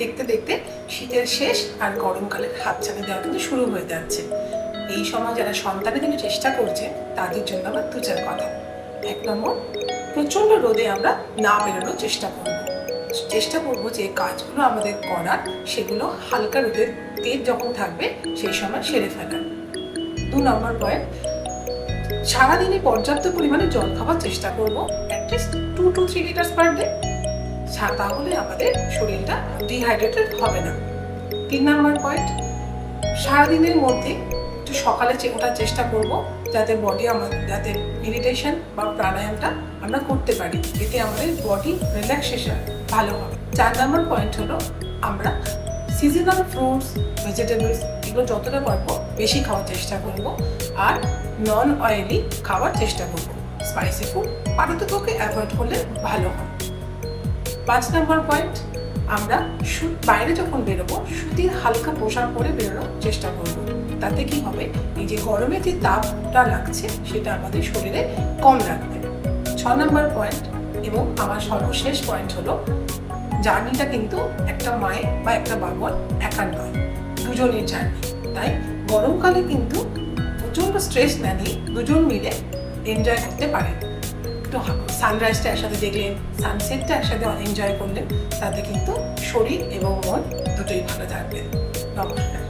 দেখতে দেখতে শীতের শেষ আর গরমকালের হাতছানি দেওয়া কিন্তু শুরু হয়ে যাচ্ছে। এই সময় যারা সন্তানের জন্য চেষ্টা করছে তাদের জন্য আমার দু চার কথা। 1 নম্বর, প্রচণ্ড রোদে আমরা না বেরোনোর চেষ্টা করবো যে কাজগুলো আমাদের করার সেগুলো হালকা রোদের তেজ যখন থাকবে সেই সময় সেরে ফেলার। 2 নম্বর পয়েন্ট, সারাদিনে পর্যাপ্ত পরিমাণে জল খাওয়ার চেষ্টা করবো, at least 2 to 3 litres per day. তাহলে আমাদের শরীরটা ডিহাইড্রেটেড হবে না। 3 নম্বর পয়েন্ট, সারাদিনের মধ্যে একটু সকালে ওঠার চেষ্টা করব যাতে যাতে মেডিটেশন বা প্রাণায়ামটা আমরা করতে পারি, এতে আমাদের বডি রিল্যাক্সেশন ভালো হবে। 4 নম্বর পয়েন্ট হলো আমরা সিজনাল ফ্রুটস, ভেজিটেবলস এগুলো যতটা পারবো বেশি খাওয়ার চেষ্টা করব, আর নন অয়েলি খাওয়ার চেষ্টা করব। স্পাইসি ফুড পারতপক্ষে অ্যাভয়েড করলে ভালো হয়। 5 নম্বর পয়েন্ট, আমরা বাইরে যখন বেরোবো সুতির হালকা পোশাক পরে বেরোনোর চেষ্টা করব। তাতে কি হবে, এই যে গরমে যে তাপটা লাগছে সেটা আমাদের শরীরে কম লাগবে। 6 নম্বর পয়েন্ট এবং আমার সর্বশেষ পয়েন্ট হলো, জার্নিটা কিন্তু একটা মায়ের বা একটা বাবার একার নয়, দুজনের জার্নি। তাই গরমকালে কিন্তু প্রচণ্ড স্ট্রেস না নিয়ে দুজন মিলে এনজয় করতে পারেন। একটু সানরাইজটা একসাথে দেখলেন, সানসেটটা একসাথে এনজয় করলেন, তাতে কিন্তু শরীর এবং মন দুটোই ভালো থাকবে। নমস্কার।